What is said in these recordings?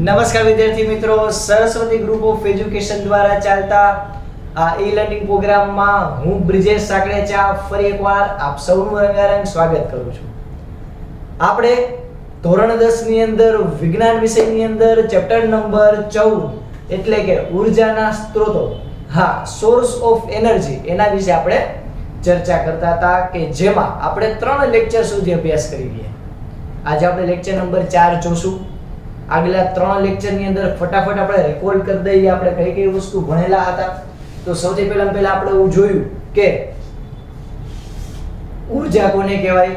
નમસ્કાર વિદ્યાર્થી મિત્રો, સરસ્વતી ગ્રુપ ઓફ એજ્યુકેશન દ્વારા ચાલતા આ ઈ-લર્નિંગ પ્રોગ્રામમાં હું બ્રિજેશ સાકળેચા ફરી એકવાર આપ સૌનું રંગારંગ સ્વાગત કરું છું. આપણે ધોરણ 10 ની અંદર વિજ્ઞાન વિષયની અંદર ચેપ્ટર નંબર 14 એટલે કે ઊર્જાના સ્ત્રોતો, સોર્સ ઓફ એનર્જી, એના વિશે આપણે ચર્ચા કરતા હતા કે જેમાં આપણે 3 લેક્ચર સુધી અભ્યાસ કરી ગયા. આજે આપણે લેક્ચર નંબર 4 જોશું. આગલા 3 લેક્ચર ની અંદર ફટાફટ આપણે રેકોર્ડ કરી દઈએ આપણે કઈ કઈ વસ્તુ ભણેલા હતા. તો સૌથી પહેલા આપણે એવું જોયું કે ઊર્જા કોને કહેવાય,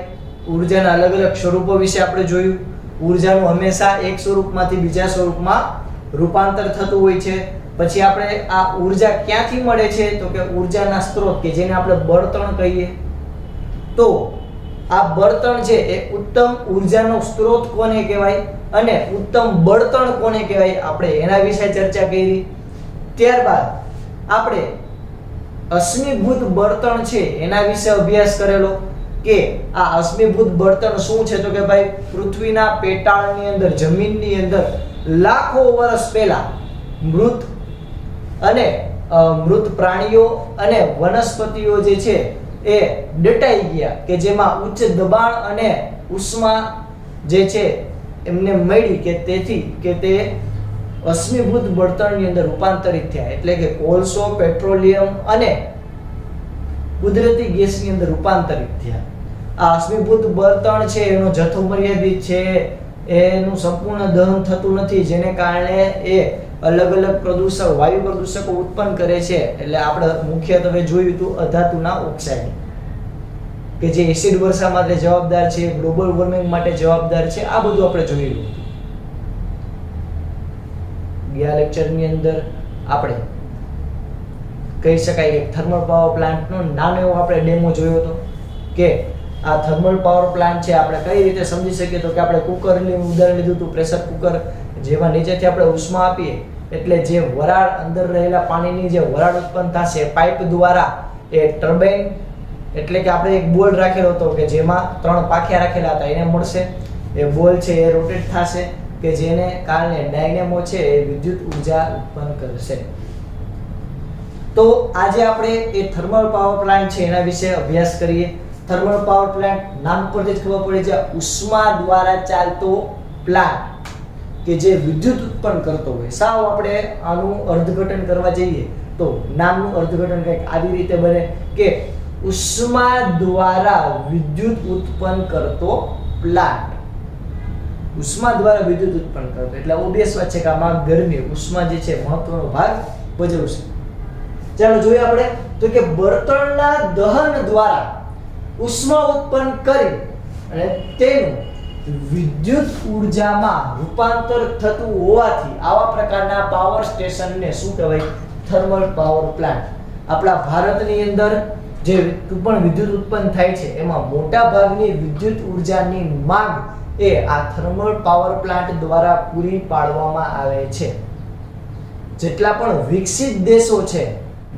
ઊર્જાના અલગ અલગ સ્વરૂપો વિશે આપણે જોયું. ઊર્જાનું હંમેશા એક સ્વરૂપમાંથી બીજા સ્વરૂપમાં રૂપાંતર થતું હોય છે. પછી આપણે આ ઊર્જા ક્યાંથી મળે છે તો કે ઊર્જાના સ્ત્રોત કે જેને આપણે બળતણ કહીએ. તો આ બળતણ છે એ ઉત્તમ ઊર્જાનો સ્ત્રોત કોને કહેવાય અને ઉત્તમ બળતણ કોને કહેવાય, આપણે એના વિશે ચર્ચા કરી. ત્યારબાદ આપણે અશ્મિભૂત બળતણ છે એના વિશે અભ્યાસ કરેલો કે આ અશ્મિભૂત બળતણ શું છે તો કે ભાઈ પૃથ્વીના પેટાળની અંદર, જમીનની અંદર લાખો વર્ષ પહેલા મૃત પ્રાણીઓ અને વનસ્પતિઓ જે છે એ દટાઈ ગયા કે જેમાં ઉચ્ચ દબાણ અને ઉષ્મા જે છે એમને મળી કે તેથી કે તે અશ્મિભૂત બળતણની અંદર રૂપાંતરિત થયા. એટલે કે કોલસો, પેટ્રોલિયમ અને કુદરતી ગેસની અંદર રૂપાંતરિત થયા. આ અશ્મિભૂત બળતણ છે એનો જથ્થો મર્યાદિત છે, એનું સંપૂર્ણ દહન થતું નથી, જેને કારણે એ અલગ અલગ પ્રદૂષક, વાયુ પ્રદૂષકો ઉત્પન્ન કરે છે. એટલે આપણે મુખ્યત્વે જોયું હતું અધાતુના ઓક્સાઇડ કે જે એસિડ વર્ષા માટે જવાબદાર છે, ગ્લોબલ વોર્મિંગ માટે જવાબદાર છે. આ બધું આપણે જોયું હતું. ગયા લેક્ચરની અંદર આપણે કહી શકાય કે થર્મલ પાવર પ્લાન્ટનો નાનો એવો આપણે ડેમો જોયો હતો કે આ થર્મલ પાવર પ્લાન્ટ છે આપણે કઈ રીતે સમજી શકીએ તો કે આપણે કુકરની ઉદાહરણ લીધું હતું, પ્રેશર કુકર, જેમાં નીચેથી આપણે ઉષ્મા આપીએ એટલે જે વરાળ અંદર રહેલા પાણીની જે વરાળ ઉત્પન્ન થશે પાઇપ દ્વારા એ ટર્બાઇન એટલે કે આપણે એક બોલ રાખેલો હતો કે જેમાં 3 પાંખિયા રાખેલા હતા એને મળશે. એ બોલ છે એ રોટેટ થશે કે જેને કારણે ડાયનેમો છે એ વિદ્યુત ઉર્જા ઉત્પન્ન કરશે. તો આજે આપણે એ થર્મલ પાવર પ્લાન્ટ છે એના વિશે અભ્યાસ કરીએ. થર્મલ પાવર પ્લાન્ટ નામ પરથી જ ખબર પડે છે ઉષ્મા દ્વારા ચાલતો પ્લાન્ટ કે જે વિદ્યુત ઉત્પન્ન કરતો હોય. સાવ આપણે આનું અર્થઘટન કરવા જઈએ તો નામનું અર્થઘટન કંઈક આવી રીતે બને કે ઉષ્મા દ્વારા વિદ્યુત ઉત્પન્ન કરતો પ્લાન્ટ. ઉષ્મા દ્વારા વિદ્યુત ઉત્પન્ન કરતો એટલે ઓબ્વિયસ વાત છે કે આમાં ગરમી, ઉષ્મા જે છે મહત્વનો ભાગ ભજવશે. ચાલો જોઈએ આપણે તો કે બળતણના દહન દ્વારા ઉષ્મા ઉત્પન્ન કરી અને તેનું વિદ્યુત ઊર્જામાં રૂપાંતર થતું હોવાથી આવા પ્રકારના પાવર સ્ટેશનને શું કહેવાય? Thermal power plant. આપણા ભારતની અંદર જે પણ વિદ્યુત ઉત્પન્ન થાય છે એમાં મોટા ભાગની વિદ્યુત ઊર્જાની માંગ એ આ થર્મલ પાવર પ્લાન્ટ દ્વારા પૂરી પાડવામાં આવે છે. જેટલા પણ વિકસિત દેશો છે,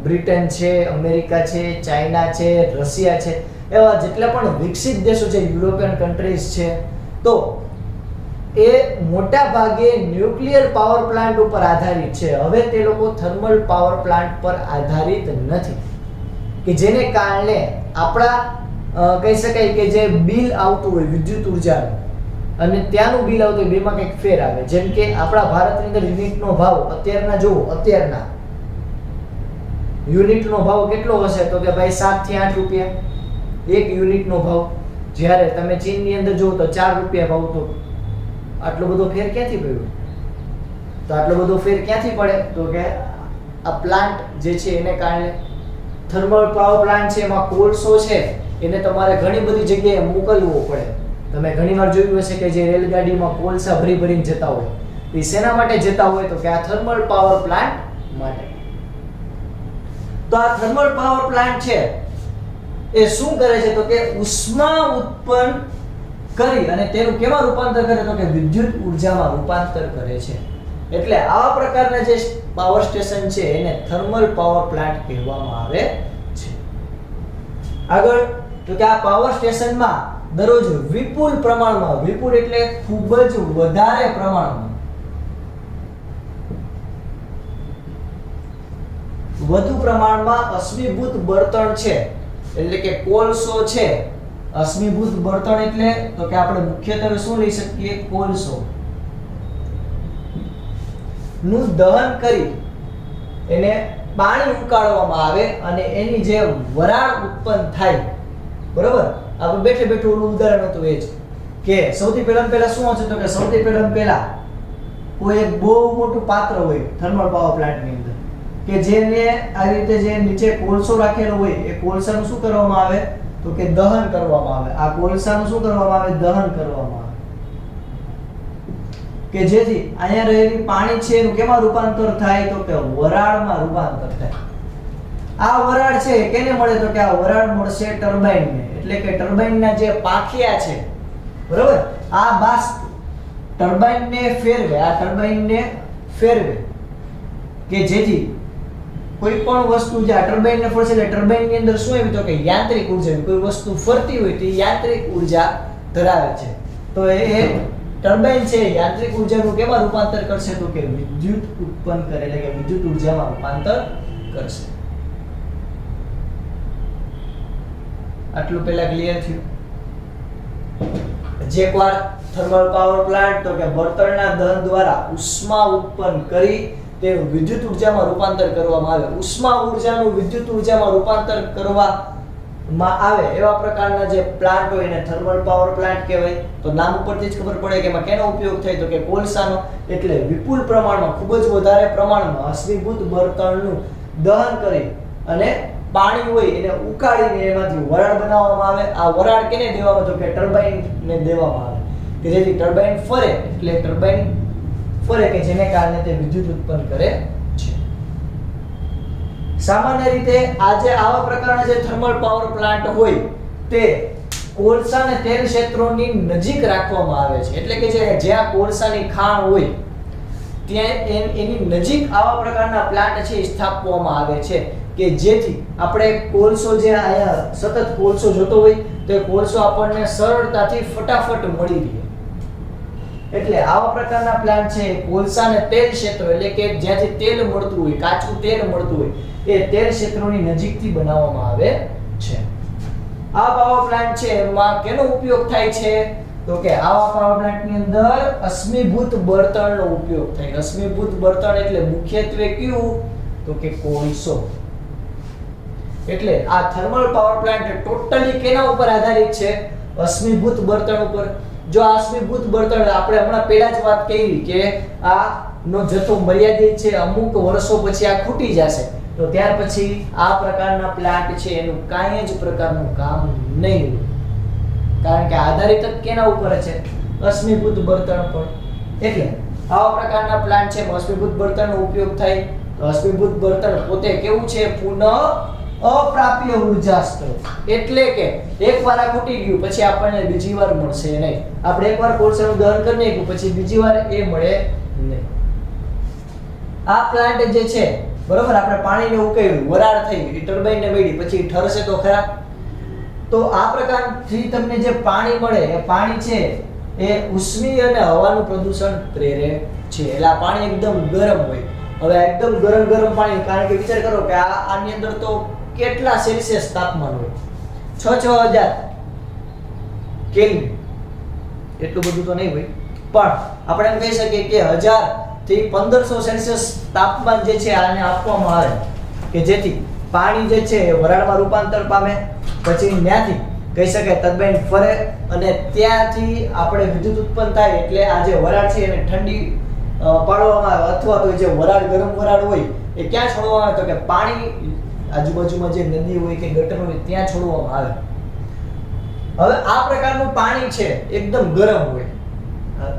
બ્રિટન છે, અમેરિકા છે, ચાઇના છે, રશિયા છે, એવા જેટલા પણ વિકસિત દેશો છે, યુરોપિયન કન્ટ્રીઝ છે, તો એ મોટા ભાગે ન્યુક્લિયર પાવર પ્લાન્ટ ઉપર આધારિત છે. હવે તે લોકો થર્મલ પાવર પ્લાન્ટ પર આધારિત નથી કે જેને કારણે આપણા કહી શકાય કે જે બિલ આવતું હોય વિદ્યુત ઉર્જાનું અને ત્યાંનું બિલ આવતું હોય બેમાં કંઈક ફેર આવે. જેમ કે આપણા ભારતની અંદર યુનિટનો ભાવ અત્યારના યુનિટનો ભાવ કેટલો હશે તો કે ભાઈ 7 થી 8 રૂપિયા એક યુનિટનો ભાવ. જ્યારે તમે ચીનની અંદર જુઓ તો 4 રૂપિયા ભાવ. તો આટલો બધો ફેર ક્યાંથી પડ્યો? તો આટલો બધો ફેર ક્યાંથી પડે તો કે આ પ્લાન્ટ જે છે એને કારણે. થર્મલ પાવર પ્લાન્ટ છે એમાં કોલસો છે એને તમારે ઘણી બધી જગ્યાએ મોકલવો પડે. તમે ઘણીવાર જોયું હશે કે જે રેલગાડીમાં કોલસા ભરીને જતા હોય એ શેના માટે જતા હોય તો કે આ થર્મલ પાવર પ્લાન્ટ માટે. તો આ થર્મલ પાવર પ્લાન્ટ છે એ શું કરે છે તો કે ઉષ્મા ઉત્પન્ન કરી અને તેનું કેમાં રૂપાંતર કરે તો કે વિદ્યુત ઉર્જામાં રૂપાંતર કરે છે. એટલે આવા પ્રકારના જે પાવર સ્ટેશન છે એને થર્મલ પાવર પ્લાન્ટ કહેવામાં આવે છે. આગળ તો કે આ પાવર સ્ટેશનમાં દરરોજ વિપુલ પ્રમાણમાં, વિપુલ એટલે ખૂબ જ વધારે પ્રમાણમાં વધુ પ્રમાણમાં અશ્મિભૂત બળતણ છે, એટલે કે કોલસો છે. અશ્મિભૂત બળતણ એટલે તો કે આપણે મુખ્યત્વે શું લઈ શકીએ, કોલસો નું દહન કરી એને પાણી ઉકાળવામાં આવે અને એની જે વરાળ ઉત્પન્ન થાય, બરોબર. આપણે બેઠે બેઠું ઓલું ઉદાહરણ હતું એ જ કે સૌથી પહેલા શું હશે, તો કે સૌથી પહેલા કોઈ એક બહુ મોટું પાત્ર હોય થર્મલ પાવર પ્લાન્ટની અંદર, કે જેને આ રીતે જે નીચે કોલસો રાખેલો હોય એ કોલસાનું શું કરવામાં આવે, તો કે દહન કરવામાં આવે. આ કોલસાનું શું કરવામાં આવે, દહન કરવામાં આવે, કે જેથી અહીંયા રહેલી પાણી છે એનું કેમાં રૂપાંતર થાય, તો કે વરાળમાં રૂપાંતર થાય. આ વરાળ છે કેને મળે, તો કે આ વરાળ મળશે ટર્બાઇનને, એટલે કે ટર્બાઇનના જે પાંખિયા છે, બરોબર. આ બાષ્પ ટર્બાઇનને ફેરવે, આ ટર્બાઇનને ફેરવે, કે જેથી કોઈ પણ વસ્તુ જે આ ટર્બાઇનને ફરશે એટલે ટર્બાઇનની અંદર શું આવી, તો કે યાંત્રિક ઉર્જા, કોઈ વસ્તુ ફરતી હોય તો યાંત્રિક ઉર્જા ધરાવે છે. તો એ ટર્બાઇન છે યાંત્રિક ઉર્જાનું કેમાં રૂપાંતર કરશે, તો કે વિદ્યુત ઉત્પન્ન કરે, એટલે કે વિદ્યુત ઉર્જામાં રૂપાંતર કરશે. આટલું પહેલા ક્લિયર થયું. એકવાર થર્મલ પાવર પ્લાન્ટ તો કે બળતણના દહન દ્વારા ઉષ્મા ઉત્પન્ન કરી તેનું વિદ્યુત ઉર્જામાં રૂપાંતર કરવામાં આવે. ઉષ્મા ઉર્જાનું વિદ્યુત ઉર્જામાં રૂપાંતર કરવામાં આવે એવા પ્રકારના જે પ્લાન્ટ હોય એને થર્મલ પાવર પ્લાન્ટ કહેવાય. તો નામ ઉપરથી જ ખબર પડે કે એમાં કેનો ઉપયોગ થાય, તો કે કોલસાનો. એટલે વિપુલ પ્રમાણમાં, ખૂબ જ વધારે પ્રમાણમાં અશ્મિભૂત બળતણનું દહન કરી અને પાણી હોય એને ઉકાળીને એમાંથી વરાળ બનાવવામાં આવે. આ વરાળ કેને દેવામાં, તો કે ટર્બાઇનને દેવામાં આવે, કે જેથી ટર્બાઇન ફરે, એટલે ટર્બાઇન ફરે કે જેને કારણે તે વિદ્યુત ઉત્પન્ન કરે છે. સામાન્ય રીતે આજે આવા પ્રકારના જે થર્મલ પાવર પ્લાન્ટ હોય તે કોલસા અને તેલ ક્ષેત્રોની નજીક રાખવામાં આવે છે, એટલે કે જ્યાં કોલસાની ખાણ હોય ત્યાં એની નજીક આવા પ્રકારના પ્લાન્ટ છે સ્થાપવામાં આવે છે, કે જેથી આપણે કોલસો જે અહીંયા સતત કોલસો જોતો હોય તો એ કોલસો આપણને સરળતાથી ફટાફટ મળી રહે. એટલે આવા પ્રકારના પ્લાન્ટ છે કોલસા અને તેલ ક્ષેત્રો, એટલે કે જ્યાંથી તેલ મળતું હોય, કાચું તેલ મળતું હોય, એ તેલ ક્ષેત્રોની નજીકથી બનાવવામાં આવે છે. આ પાવર પ્લાન્ટ છે એમાં કેનો ઉપયોગ થાય છે, તો કે આવા પાવર પ્લાન્ટની અંદર અશ્મિભૂત બળતણનો ઉપયોગ થાય. અશ્મિભૂત બળતણ એટલે મુખ્યત્વે કયું, તો કે કોલસો. એટલે આ થર્મલ પાવર પ્લાન્ટ ટોટલી કેના ઉપર આધારિત છે, અશ્મિભૂત બળતણ ઉપર. જો આ અશ્મિભૂત બળતણ આપણે હમણાં પહેલા જ વાત કરી કે આ નો જથ્થો મર્યાદિત છે, અમુક વર્ષો પછી આ ખૂટી જશે, તો ત્યાર પછી આ પ્રકારના પ્લાન્ટ છે એનું કાંઈ જ પ્રકારનું કામ નહીં હોય, કારણ કે આધારિત જ કેના ઉપર છે, અશ્મિભૂત બળતણ પર. એટલે આવા પ્રકારના પ્લાન્ટ છે અશ્મિભૂત બળતણનો ઉપયોગ થાય. તો અશ્મિભૂત બળતણ પોતે કેવું છે, પુનઃ અપ્રાપ્ય ઉર્જા સ્ત્રોત, એટલે કે એકવાર આ ખૂટી ગયું પછી આપણને બીજી વાર મળશે નહીં. આપણે એકવાર કોલસાનું દહન કરી નાખ્યું પછી બીજી વાર એ મળે નહીં. આ પ્લાન્ટ જે છે, બરોબર, આપણે પાણીને ઉકાળ્યું, વરાળ થઈ, ટર્બાઇનને મળી, પછી ઠરશે તો ખરા. તો આ પ્રકારથી તમને જે પાણી મળે એ પાણી છે એ ઉષ્મી અને હવાનું પ્રદૂષણ પ્રેરે છે. એટલે આ પાણી એકદમ ગરમ હોય. હવે એકદમ ગરમ પાણી, કારણ કે વિચાર કરો કે આની અંદર તો કેટલા સેલ્સિયસ તાપમાન હોય, 6000 કેલ્વિન, એટલું બધું તો નહીં હોય, પણ આપણે એમ કહી શકીએ કે 1000 થી 1500 સેલ્સિયસ તાપમાન જે છે આને આપવામાં આવે, કે જેથી પાણી જે છે એ વરાળમાં રૂપાંતર પામે. પછી ત્યાંથી કહી શકાય ટર્બાઇન ફરે અને ત્યાંથી આપણે વિદ્યુત ઉત્પન્ન થાય. એટલે આ જે વરાળ છે એને ઠંડી પાડવામાં આવે, અથવા તો જે વરાળ ગરમ વરાળ હોય એ ક્યાં છોડવામાં આવે, તો કે પાણી આજુબાજુમાં જે નદી હોય કે ગટર હોય ત્યાં છોડવામાં આવે. હવે આ પ્રકારનું પાણી છે એકદમ ગરમ હોય.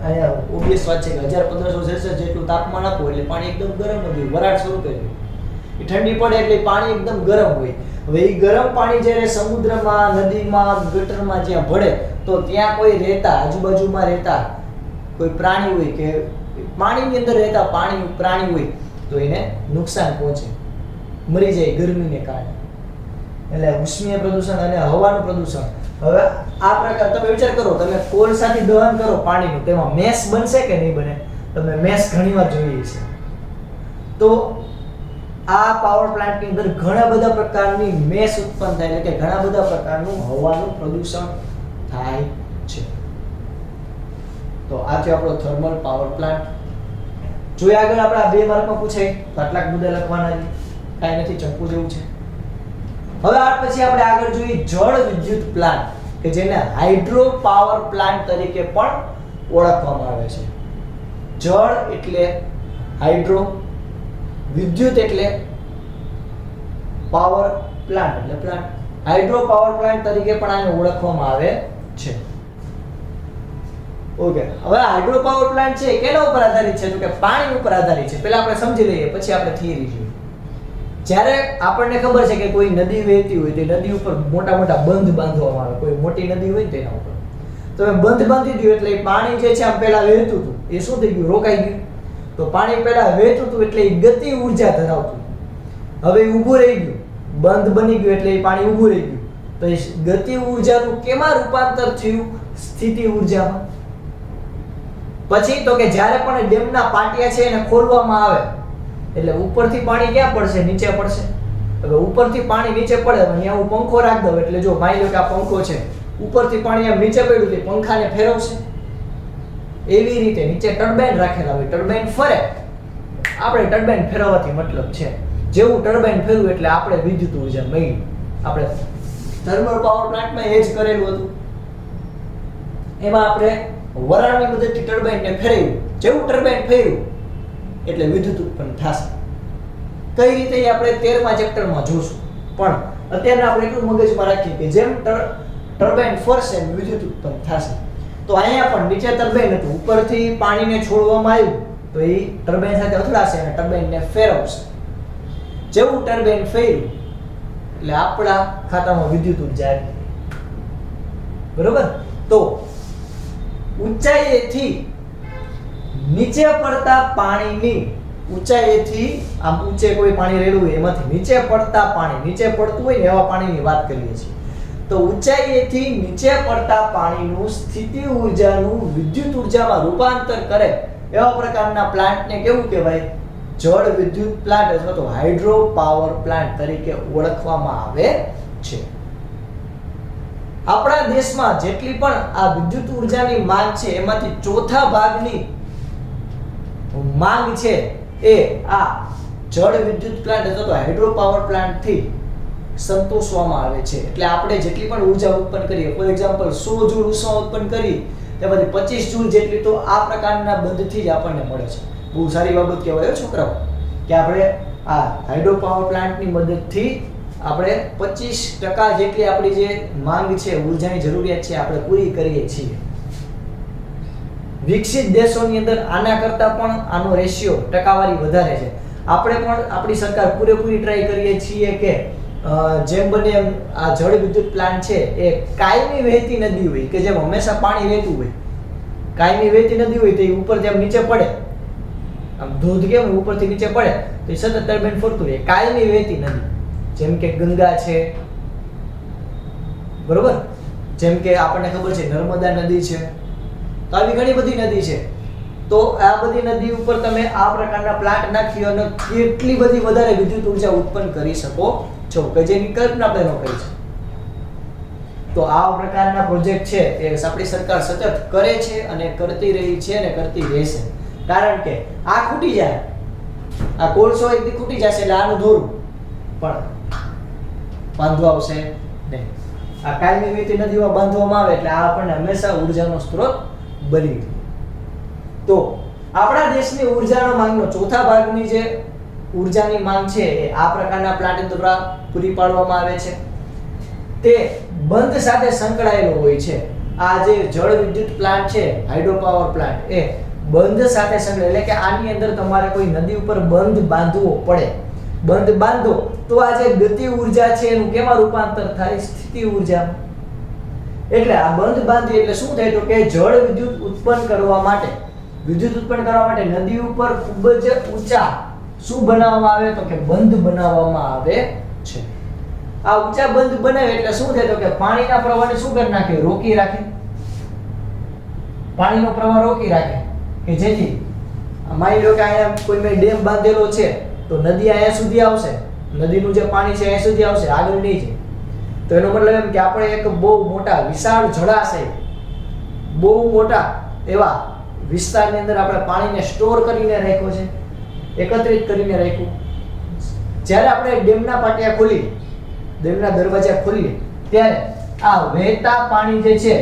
અહીંયા ઓબ્વિયસ વાત છે કે 1000-1500 સેલ્સિયસ જેટલું તાપમાન આપો એટલે પાણી એકદમ ગરમ જ હોય, વરાળ સ્વરૂપે હોય. એ ઠંડી પડે એટલે પાણી એકદમ ગરમ હોય. હવે એ ગરમ પાણી જ્યારે સમુદ્રમાં, નદીમાં, ગટરમાં જ્યાં ભળે તો ત્યાં કોઈ રહેતા, આજુબાજુમાં રહેતા કોઈ પ્રાણી હોય કે પાણીની અંદર રહેતા પ્રાણી હોય તો એને નુકસાન પહોંચે, મરી જાય ગરમીને કારણે. એટલે ઉષ્મીય પ્રદૂષણ અને હવાનું પ્રદૂષણ. હવે આ પ્રકાર તમે વિચાર કરો, તમે કોલસાથી દહન કરો પાણીનું, તેમાં મેશ બનશે કે નહીં બને? તમે મેશ ઘણીવાર જોઈએ છે. તો આ પાવર પ્લાન્ટની અંદર ઘણા બધા પ્રકારની મેસ ઉત્પન્ન થાય, એટલે કે ઘણા બધા પ્રકારનું હવાનું પ્રદૂષણ થાય છે. તો આ છે આપણો થર્મલ પાવર પ્લાન્ટ. જોઈએ આગળ આપણે આ 2 માર્કમાં પૂછાય તો આટલાક મુદ્દા લખવાના છે, કાંઈ નથી, ચંપુ જેવું છે. હવે આ પછી આપણે આગળ જોઈએ જળ વિદ્યુત પ્લાન્ટ, કે જેને હાઇડ્રો પાવર પ્લાન્ટ તરીકે પણ ઓળખવામાં આવે છે. જળ એટલે હાઇડ્રો, વિદ્યુત એટલે પાવર, પ્લાન્ટ એટલે પ્લાન્ટ. હાઇડ્રો પાવર પ્લાન્ટ તરીકે પણ આને ઓળખવામાં આવે છે. ઓકે, હવે હાઇડ્રો પાવર પ્લાન્ટ છે કેના ઉપર આધારિત છે? તો કે પાણી ઉપર આધારિત છે. પહેલા આપણે સમજી લઈએ, પછી આપણે થિયરી જોઈએ. જ્યારે આપણને ખબર છે કે કોઈ નદી વહેતી હોય તો નદી ઉપર મોટા મોટા બંધ બાંધવામાં આવે, કોઈ મોટી નદી હોય તેના ઉપર તો બંધ બાંધી દીધું એટલે પાણી જે છે આમ પહેલા વહેતું હતું એ શું થઈ ગયું? રોકાઈ ગયું. તો પાણી પહેલા વહેતું હતું એટલે એ ગતિ ઊર્જા ધરાવતું, હવે ઊભું રહી ગયું, બંધ બની ગયું એટલે એ પાણી ઊભું રહી ગયું. તો એ ગતિ ઊર્જાનું કેમાં રૂપાંતર થયું? સ્થિતિ ઊર્જામાં. પછી તો કે જ્યારે પણ ડેમના પાટિયા છે એને ખોલવામાં આવે એટલે ઉપરથી પાણી ક્યાં પડશે? નીચે પડશે. હવે ઉપરથી પાણી નીચે પડે, અહીંયા હું પંખો રાખ દઉં એટલે જો માની લો કે આ પંખો છે, ઉપરથી પાણી આમ નીચે પડ્યું છે, પંખાને ફેરવશે. એવી રીતે નીચે ટર્બાઇન રાખેલા હોય, ટર્બાઇન ફરે, આપણે ટર્બાઇન ફેરવવાથી મતલબ છે. જેવું ટર્બાઇન ફેરવું એટલે આપણે વિદ્યુત ઊર્જા મળી. આપણે થર્મલ પાવર પ્લાન્ટમાં એ જ કરેલું હતું. એમાં આપણે વરાળની મદદથી ટર્બાઇનને ફેરવ્યું, જેવું ટર્બાઇન ફેરવ્યું એટલે વિદ્યુત ઉત્પન્ન થશે. કઈ રીતે એ આપણે 13મા ચેપ્ટરમાં જોશું, પણ અત્યારે આપણે એટલું મગજમાં રાખીએ કે જેમ ટર્બાઇન ફરશે એમ વિદ્યુત ઉત્પન્ન થશે. તો અહીંયા પણ નીચે ટર્બાઇન હતું, ઉપરથી પાણીને છોડવામાં આવ્યું તો એ ટર્બાઇન સાથે અથડાશે અને ટર્બાઇનને ફેરવશે. જેવું ટર્બાઇન ફેર્યું એટલે આપણા ખાતામાં વિદ્યુત ઉર્જા આવી. બરોબર? તો ઊંચાઈએથી નીચે પડતા પાણીની, ઊંચાઈએથી આમ ઊંચે કોઈ પાણી રહેલું હોય એમાંથી નીચે પડતા પાણી, નીચે પડતું હોય ને એવા પાણીની વાત કરીએ છીએ. તો ઊંચાઈએથી નીચે પડતા પાણીનું સ્થિતિ ઊર્જાનું વિદ્યુત ઊર્જામાં રૂપાંતર કરે એવા પ્રકારના પ્લાન્ટને કેવું કહેવાય? જળ વિદ્યુત પ્લાન્ટ અથવા તો હાઇડ્રો પાવર પ્લાન્ટ તરીકે ઓળખવામાં આવે છે. આપણા દેશમાં જેટલી પણ આ વિદ્યુત ઊર્જાની માંગ છે એમાંથી ચોથા ભાગની માંગ છે એ આ જળ વિદ્યુત પ્લાન્ટ અથવા તો હાઇડ્રો પાવર પ્લાન્ટ થી સંતોષવામાં આવે છે. એટલે આપણે જેટલી પણ ઊર્જા ઉત્પન્ન કરીએ, ફોર એક્ઝામ્પલ 100 જૂલ ઉષ્મા ઉત્પન્ન કરી તેમાંથી 25 જૂલ જેટલી તો આ પ્રકારના બંધથી જ આપણને મળે છે. બહુ સારી બાબત કહેવાય છોકરાઓ કે આપણે આ હાઇડ્રો પાવર પ્લાન્ટની મદદથી આપણે 25% જેટલી આપણી જે માંગ છે, ઊર્જાની જરૂરિયાત છે આપણે પૂરી કરીએ છીએ. વિકસિત દેશોની અંદર આના કરતાં પણ આનો રેશિયો, ટકાવારી વધારે છે. આપણે પણ આપણી સરકાર પૂરેપૂરી ટ્રાય કરીએ છીએ કે જેમ બને એમ આ જળ વિદ્યુત પ્લાન્ટ છે એ કાયમી વહેતી નદી હોય, કે જેમ હંમેશા પાણી વહેતું હોય. કાયમી વહેતી નદી હોય તો એ ઉપર જેમ નીચે પડે, આમ ધોધ કેમ ઉપરથી નીચે પડે તો એ સતત ટર્બાઇન ફરતું રહે. કાયમી વહેતી નદી જેમ કે ગંગા છે, બરોબર, જેમ કે આપણને ખબર છે નર્મદા નદી છે, તો આવી ઘણી બધી નદી છે. તો આ બધી નદી ઉપર તમે આ પ્રકારના પ્લાન્ટ નાખી અને કેટલી બધી વધારે વિદ્યુત ઊર્જા ઉત્પન્ન કરી શકો છો કે જેની કલ્પના આપણે ન કરી છે. તો આ પ્રકારના પ્રોજેક્ટ છે એ આપણી સરકાર સતત કરે છે અને કરતી રહી છે અને કરતી રહેશે. કારણ કે આ ખૂટી જાય, આ કોલસો એક દી ખૂટી જશે એટલે આનું દોરું પણ બાંધવા આવશે નહીં. આ કાયમી વહેતી નદીમાં બાંધવામાં આવે એટલે આ આપણને હંમેશા ઊર્જાનો સ્ત્રોત બની રહે. તો આપણા દેશની ઊર્જાનો માંગનો ચોથા ભાગની જે ઊર્જાની માંગ છે એ આ પ્રકારના પ્લાન્ટ દ્વારા પૂરી પાડવામાં આવે છે. તે બંધ સાથે સંકળાયેલો હોય છે. આ જે જળ વિદ્યુત પ્લાન્ટ છે, હાઇડ્રો પાવર પ્લાન્ટ, એ બંધ સાથે સંકળાયેલો, એટલે કે આની અંદર તમારે કોઈ નદી ઉપર બંધ બાંધવો પડે. બંધ બાંધો તો આ જે ગતિ ઊર્જા છે એનું કેમાં રૂપાંતર થાય? સ્થિતિ ઊર્જામાં. એટલે આ બંધ બાંધવી એટલે શું થાય? તો કે જળ વિદ્યુત ઉત્પન્ન કરવા માટે, નદી ઉપર ખૂબ જ ઊંચા શું બનાવવામાં આવે? તો કે બંધ બનાવવામાં આવે છે. આ ઊંચા બંધ બનાવે એટલે શું થાય? તો કે પાણીના પ્રવાહને શું કરી નાખે? રોકી રાખે. પાણીનો પ્રવાહ રોકી રાખે કે જેથી માની લો કે અહીંયા કોઈ ડેમ બાંધેલો છે તો નદી અહીંયા સુધી આવશે, નદીનું જે પાણી છે અહીંયા સુધી આવશે, આગળ નહીં જાય. તો એનો મતલબ એમ કે આપણે એક બહુ મોટા વિશાળ જળાશય, બહુ મોટા એવા વિસ્તારની અંદર આપણે પાણીને સ્ટોર કરીને રાખ્યો છે, એકત્રિત કરીને રાખ્યું. જ્યારે આપણે ડેમના પાટિયા ખોલીએ, ડેમના દરવાજા ખોલીએ, ત્યારે આ વહેતા પાણી જે છે,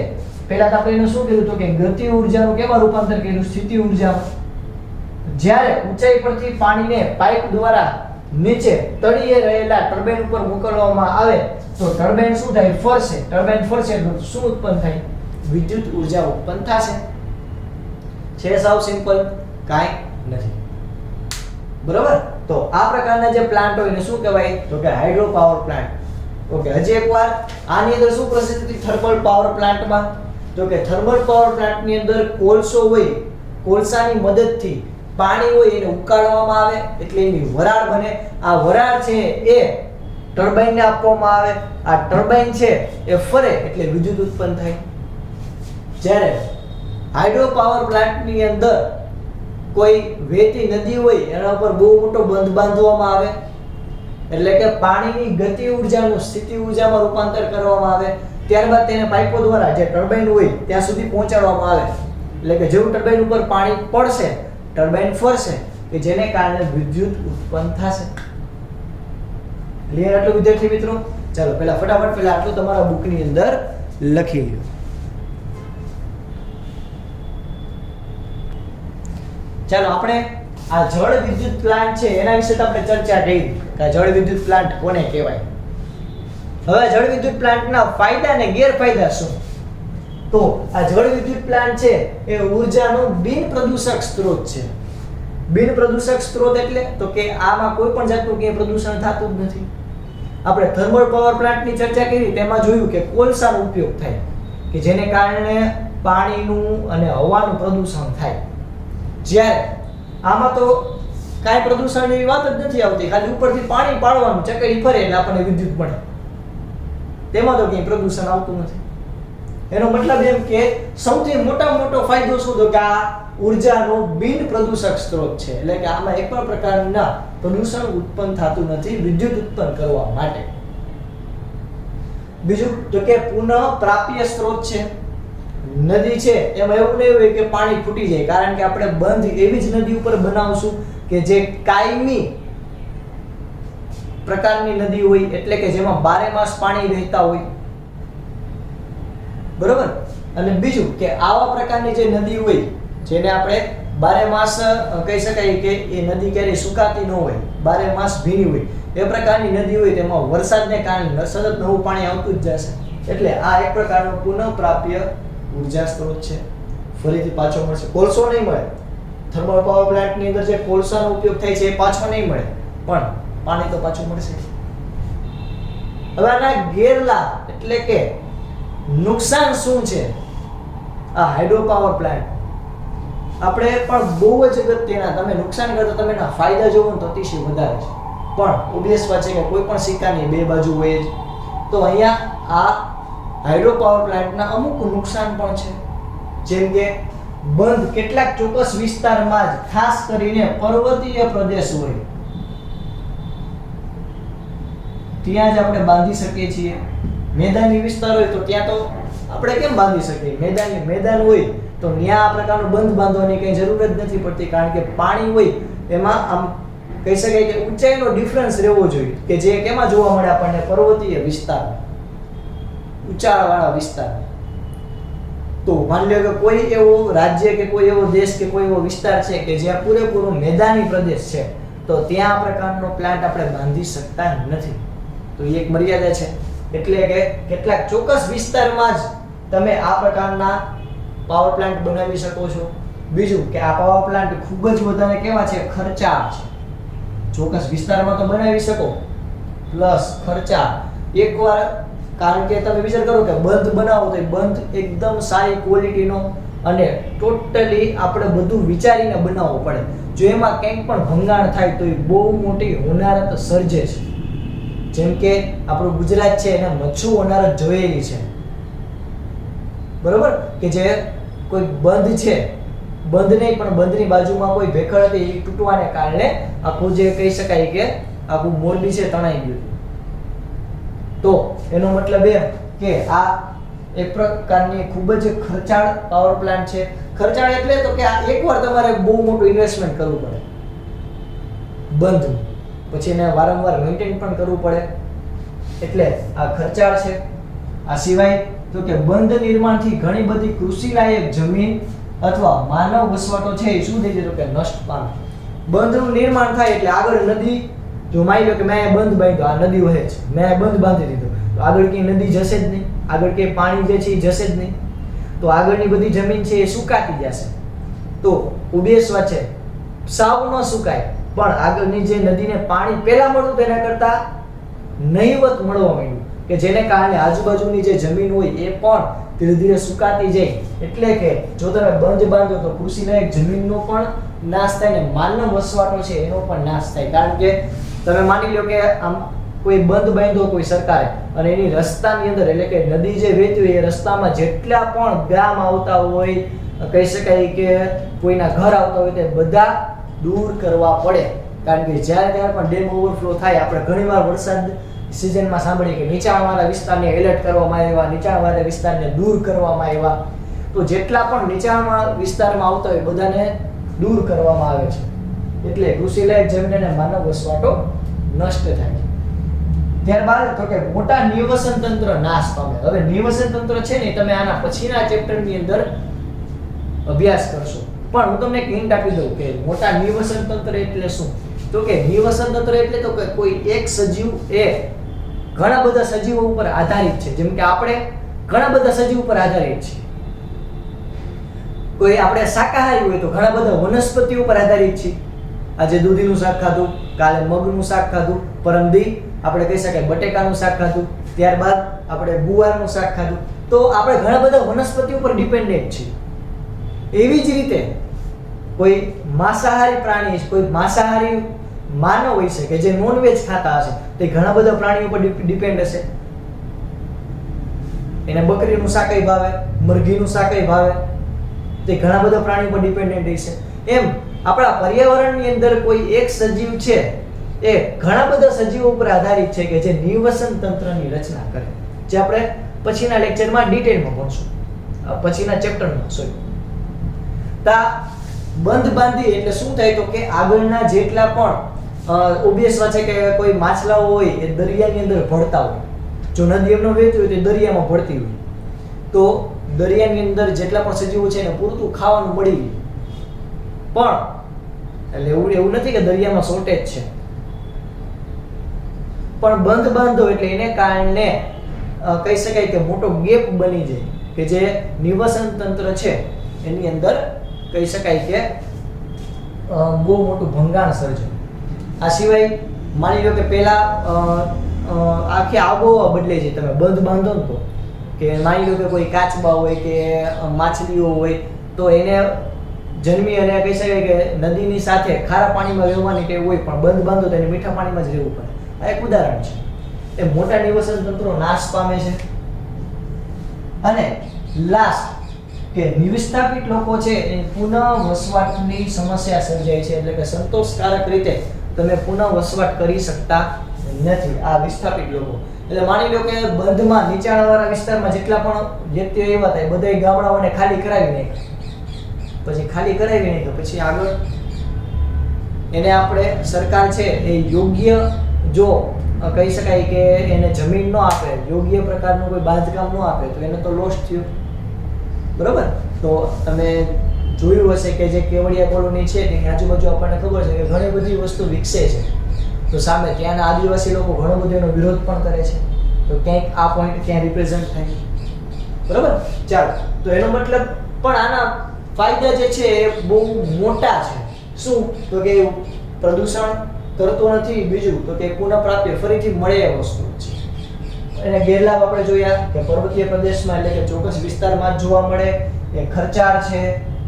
પહેલા તો આપણે એને શું કીધું હતું કે ગતિ ઉર્જાનું કેમાં રૂપાંતર કર્યું? સ્થિતિ ઉર્જામાં. જ્યારે ઊંચાઈ પરથી પાણીને પાઇપ દ્વારા નીચે તળિયે રહેલા ટર્બાઇન ઉપર મોકલવામાં આવે તો ટર્બાઇન શું થાય? ફરશે. ટર્બાઇન ફરશે તો શું ઉત્પન્ન થાય? વિદ્યુત ઉર્જા ઉત્પન્ન થશે. છે સાવ સિમ્પલ, કાંઈ નથી. બરાબર? તો આ પ્રકારના જે પ્લાન્ટ હોય એને શું કહેવાય? તો કે હાઇડ્રો પાવર પ્લાન્ટ. ઓકે, હજી એકવાર આની અંદર શું પ્રસિદ્ધ થર્મલ પાવર પ્લાન્ટમાં? તો કે થર્મલ પાવર પ્લાન્ટની અંદર કોલસો હોય, કોલસાની મદદથી પાણી હોય એને ઉકાળવામાં આવે એટલે એની વરાળ બને. આ વરાળ છે એ ટર્બાઇનને આપવામાં આવે. આ ટર્બાઇન છે એ ફરે એટલે વિદ્યુત ઉત્પન્ન થાય. જ્યારે હાઇડ્રો પાવર પ્લાન્ટની અંદર કોઈ વહેતી નદી હોય એના ઉપર બહુ મોટો બંધ બાંધવામાં આવે એટલે કે પાણીની ગતિ ઉર્જાનું સ્થિતિ ઉર્જામાં રૂપાંતર કરવામાં આવે. ત્યારબાદ તેને પાઇપો દ્વારા જે ટર્બાઇન હોય ત્યાં સુધી પહોંચાડવામાં આવે. એટલે કે જેવું ટર્બાઇન ઉપર પાણી પડશે, ટર્બાઇન ફરશે કે જેને કારણે વિદ્યુત ઉત્પન્ન થશે. ક્લિયર આટલું વિદ્યાર્થી મિત્રો? ચાલો પહેલા ફટાફટ પહેલા આટલું તમારા બુકની અંદર લખી લો. ચાલો આપણે આ જળ વિદ્યુત પ્લાન્ટ છે એના વિશે તો આપણે ચર્ચા કરી કે જળ વિદ્યુત પ્લાન્ટ કોને કહેવાય. હવે જળ વિદ્યુત પ્લાન્ટના ફાયદા અને ગેરફાયદા શું? તો આ જળ વિદ્યુત પ્લાન્ટ છે એ ઉર્જાનો બિન પ્રદૂષક સ્ત્રોત છે. બિન પ્રદૂષક સ્ત્રોત એટલે તો કે આમાં કોઈ પણ જાતનું કે પ્રદૂષણ થતું જ નથી. આપણે થર્મલ પાવર પ્લાન્ટની ચર્ચા કરી તેમાં જોયું કે કોલસાનો ઉપયોગ થાય કે જેને કારણે પાણીનું અને હવાનું પ્રદૂષણ થાય. જ્યારે આમાં તો કાંઈ પ્રદૂષણની વાત જ નથી આવતી, ખાલી ઉપરથી પાણી પાડવાનું, ચકેડી ફરે એટલે આપણને વિદ્યુત મળે. તેમાં તો કંઈ પ્રદૂષણ આવતું નથી. એનો મતલબ એમ કે સૌથી મોટામાં મોટો ફાયદો શું? તો કે આ ઉર્જાનો બિન પ્રદૂષક સ્ત્રોત છે. એટલે કે આમાં એક પણ પ્રકારના પ્રદૂષણ ઉત્પન્ન થતું નથી વિદ્યુત ઉત્પન્ન કરવા માટે. બીજું તો કે પુનઃ પ્રાપ્ય સ્ત્રોત છે. નદી છે એમાં એવું નહીં હોય કે પાણી ફૂટી જાય, કારણ કે આપણે બંધ એવી જ નદી ઉપર બનાવશું કે જે કાયમી પ્રકારની નદી હોય, એટલે કે જેમાં 12 માસ પાણી વહેતા હોય. બરોબર? અને બીજું કે આવા પ્રકારની જે નદી હોય જેને આપણે 12 માસ કહી શકાય કે એ નદી ક્યારેય સુકાતી ન હોય, 12 માસ ભીની હોય, એ પ્રકારની નદી હોય તેમાં વરસાદને કારણે સતત નવું પાણી આવતું જ જશે. એટલે આ એક પ્રકારનો પુનઃપ્રાપ્ય ઉર્જા સ્ત્રોત છે. ફરીથી પાછો મળશે. કોલસો નહીં મળે. થર્મલ પાવર પ્લાન્ટની અંદર જે કોલસાનો ઉપયોગ થાય છે એ પાછો નહીં મળે, પણ પાણી તો પાછું મળશે. હવે આના ગેરલાભ એટલે કે નુકસાન શું છે? આ હાઇડ્રો પાવર પ્લાન્ટ આપણે પણ બહુ જ અગત્યના, તમે નુકસાન કરતા તમે એના ફાયદા જોવો ને તો અતિશય વધારે છે. પણ ઓબ્વિયસ વાત છે કે કોઈ પણ સિક્કાની બે બાજુ હોય જ. તો અહીંયા આ હાઇડ્રો પાવર પ્લાન્ટના અમુક નુકસાન પણ છે. જેમ કે બંધ કેટલાક ચોક્કસ વિસ્તારમાં જ, ખાસ કરીને પર્વતીય પ્રદેશ હોય ત્યાં જ આપણે બાંધી શકીએ છીએ. મેદાની વિસ્તાર હોય તો ત્યાં તો આપણે કેમ બાંધી શકીએ? મેદાન હોય તો ત્યાં આ પ્રકારનું બંધ બાંધવાની કંઈ જરૂર જ નથી પડતી, કારણ કે પાણી હોય એમાં આમ કહી શકાય કે ઊંચાઈનો ડિફરન્સ રહેવો જોઈએ કે જે કેમાં જોવા મળે આપણને? પર્વતીય વિસ્તાર, ઊંચાણવાળા વિસ્તાર. તો માની લો કે કોઈ એવો રાજ્ય કે કોઈ એવો દેશ કે કોઈ એવો વિસ્તાર છે કે જ્યાં પૂરેપૂરો મેદાની પ્રદેશ છે, તો ત્યાં આ પ્રકારનો પ્લાન્ટ આપણે બાંધી શકતા નથી. તો એ એક મર્યાદા છે. એટલે કે કેટલાક ચોક્કસ વિસ્તારમાં જ તમે આ પ્રકારના પાવર પ્લાન્ટ બનાવી શકો છો. બીજું કે આ પાવર પ્લાન્ટ ખૂબ જ વધારે કેવા છે? ખર્ચાળ છે. ચોક્કસ વિસ્તારમાં તો બનાવી શકો, પ્લસ ખર્ચાળ. એકવાર, કારણ કે તમે વિચાર કરો કે બંધ બનાવો તો બંધ એકદમ સારી ક્વોલિટીનો અને ટોટલી આપણે બધું વિચારીને બનાવવો પડે. જો એમાં કંઈક પણ ભંગાણ થાય તો એ બહુ મોટી હોનારત સર્જે છે. જેમ કે આપણું ગુજરાત છે એને મચ્છુ હોનારત જોયેલી છે. બરોબર? કે જે કોઈ બંધ છે બંધ નહીં પણ બંધની બાજુમાં કોઈ ભેખડ હતી એ તૂટવાને કારણે આખું જે કહી શકાય કે આખું મોરબી છે તણાઈ ગયું. તો એનો મતલબ એમ કે આ એક પ્રકારની ખૂબ જ ખર્ચાળ પાવર પ્લાન્ટ છે. ખર્ચાળ એટલે તો કે આ એકવાર તમારે બહુ મોટું ઇન્વેસ્ટમેન્ટ કરવું પડે બંધ, પછી એને વારંવાર મેન્ટેન પણ કરવું પડે, એટલે આ ખર્ચાળ છે. આ સિવાય તો કે બંધ નિર્માણથી ઘણી બધી કૃષિલાયક જમીન અથવા માનવ વસવાટો છે એ શું થઈ જાય તો કે નષ્ટ પામે. બંધનું નિર્માણ થાય એટલે આગળ નદી, જો માની લો કે મેં બંધ બાંધ્યો, આ નદી વહે છે, મેં બંધ બાંધી દીધો, તો આગળ કે નદી જશે જ નહીં, આગળ કે પાણી જે છે એ જશે જ નહીં, તો આગળની બધી જમીન છે એ સુકાતી જશે. તો ઉદ્દેશ વાત છે સાવ ન સુકાય, પણ આગળની જે નદીને પાણી પહેલા મળતું તેના કરતા નહીવત મળવા માંડ્યું, કે જેને કારણે આજુબાજુની જે જમીન હોય એ પણ ધીરે ધીરે સુકાતી જાય. એટલે કે જો તમે બંધ બાંધો તો કૃષિલાયક જમીનનો પણ નાશ થાય ને માનવ વસવાટો છે એનો પણ નાશ થાય. કારણ કે તમે માની લો કે આમ કોઈ બંધ બાંધ્યો કોઈ સરકારે અને એની રસ્તાની અંદર એટલે કે નદી જે વહેતી હોય એ રસ્તામાં જેટલા પણ ગામ આવતા હોય, કહી શકાય કે કોઈના ઘર આવતા હોય તે બધા દૂર કરવા પડે. કારણ કે જ્યારે ત્યારે પણ ડેમ ઓવરફ્લો થાય, આપણે ઘણીવાર વરસાદ સિઝનમાં સાંભળીએ કે નીચાણવાળા વિસ્તારને એલર્ટ કરવામાં આવ્યા, નીચાણવાળા વિસ્તારને દૂર કરવામાં આવ્યા. તો જેટલા પણ નીચાણવાળા વિસ્તારમાં આવતા હોય બધાને દૂર કરવામાં આવે છે, એટલે કૃષિલાયક જમીન અને માનવ વસવાટો નષ્ટ થાય છે. ત્યારબાદ તો કે મોટા નિવસન તંત્ર નાશ પામે. હવે નિવસન તંત્ર છે ને તમે આના પછીના ચેપ્ટરની અંદર અભ્યાસ કરશો, પણ હું તમને એક હિન્ટ આપી દઉં કે મોટા નિવસન તંત્ર એટલે શું. તો કે નિવસન તંત્ર એટલે તો કે કોઈ એક સજીવ એ ઘણા બધા સજીવો ઉપર આધારિત છે. જેમ કે આપણે ઘણા બધા સજીવ ઉપર આધારિત છે. કોઈ આપણે શાકાહારી હોય તો ઘણા બધા વનસ્પતિ ઉપર આધારિત છે. આજે દૂધીનું શાક ખાધું, કાલે મગનું શાક ખાધું, પરમદી આપણે કહી શકાય બટેકાનું શાક ખાધું, ત્યારબાદ આપણે ગુવારનું શાક ખાધું. તો આપણે ઘણા બધા વનસ્પતિ ઉપર ડિપેન્ડન્ટ છે. એવી જ રીતે કોઈ માંસાહારી પ્રાણી, કોઈ માંસાહારી માનવ હોય છે કે જે નોનવેજ ખાતા હશે, તે ઘણા બધા પ્રાણીઓ પર ડિપેન્ડ હશે. એને બકરીનું શાકય ભાવે, મરઘીનું શાકય ભાવે, તે ઘણા બધા પ્રાણીઓ પર ડિપેન્ડન્ટ હશે. એમ આપણા પર્યાવરણની અંદર કોઈ એક સજીવ છે એ ઘણા બધા સજીવો ઉપર આધારિત છે કે જે નિવસન તંત્રની રચના કરે, જે આપણે પછીના લેક્ચરમાં ડિટેલમાં ભણશું, પછીના ચેપ્ટરમાં. સોરી, તા બંધ બાંધી એટલે શું થાય તો કે આગળના જેટલા પણ ઓબ્વિયસ છે કે કોઈ માછલાઓ હોય એ દરિયાની અંદર ભળતા હોય. જો નદી એમનો વહેતી હોય તો દરિયામાં ભળતી હોય, તો દરિયાની અંદર જેટલા પણ સજીવો છે એને પૂરતું ખાવાનું મળી ગયું. પણ એટલે એવું નથી કે દરિયામાં શોર્ટેજ છે, પણ બંધ બાંધો એટલે એને કારણે કહી શકાય કે મોટો ગેપ બની જાય કે જે નિવસન તંત્ર છે એની અંદર કહી શકાય કે બહુ મોટું ભંગાણ સર્જે. આ સિવાય માની લો કે પહેલા આખી આબોહવા બદલાઈ જાય. તમે બંધ બાંધો ને તો કે માની લો કે કોઈ કાચબા હોય કે માછલીઓ હોય તો એને જન્મી અને કહી શકાય કે નદીની સાથે ખારા પાણીમાં રહેવાની ટેવ હોય, પણ બંધ બાંધો તો એને મીઠા પાણીમાં જ રહેવું પડે. આ એક ઉદાહરણ છે. એ મોટા નિવસન તંત્રો નાશ પામે છે. અને લાસ્ટ કે વિસ્થાપિત લોકો છે એ પુનઃ વસવાટની સમસ્યા સર્જાય છે, એટલે કે સંતોષકારક રીતે તમે પુનઃ વસવાટ કરી શકતા નથી આ વિસ્થાપિત લોકો. એટલે માની લો કે બંધમાં નીચાણવાળા વિસ્તારમાં જેટલા પણ વ્યક્તિઓ એવા થાય બધા ગામડાઓને ખાલી કરાવી નાખ્યા. પછી ખાલી કરાવી નાખ્યા પછી આગળ એને આપણે સરકાર છે એ યોગ્ય જો કહી શકાય કે એને જમીન ન આપે, યોગ્ય પ્રકારનું કોઈ બાંધકામ ન આપે તો એને તો લોસ થયો. બરોબર? તો તમે જોયું હશે કે જે કેવડિયા કોલોની છે તેની આજુબાજુ આપણને ખબર છે કે ઘણી બધી વસ્તુ વિકસે છે, તો સામે ત્યાંના આદિવાસી લોકો ઘણો બધો એનો વિરોધ પણ કરે છે. તો ક્યાંક આ પોઈન્ટ ક્યાં રિપ્રેઝન્ટ થાય. બરોબર? ચાલો, તો એનો મતલબ પણ આના ફાયદા જે છે એ બહુ મોટા છે. શું? તો કે પ્રદૂષણ કરતો નથી, બીજું તો કે પુનઃપ્રાપ્તિ ફરીથી મળે એ વસ્તુ છે. એને ગેરલાભ આપણે જોયા કે પર્વતીય પ્રદેશમાં એટલે કે ચોક્કસ વિસ્તારમાં જ જોવા મળે, એ ખર્ચાળ છે,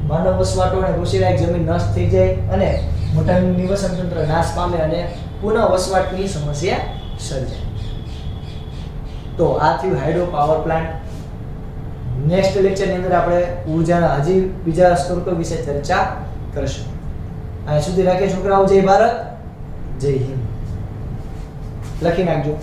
માનવ વસવાટો અને કૃષિલાયક જમીન નષ્ટ થઈ જાય અને મોટા નિવસન તંત્ર નાશ પામે અને પુનઃ વસવાટની સમસ્યા સર્જાય. તો આ થયું હાઇડ્રો પાવર પ્લાન્ટ. નેક્સ્ટ લેક્ચરની અંદર આપણે ઉર્જાના હજી બીજા સ્ત્રોતો વિશે ચર્ચા કરશું. અહીં સુધી રાખીએ છોકરાઓ. જય ભારત, જય હિન્દ. લખી નાખજો.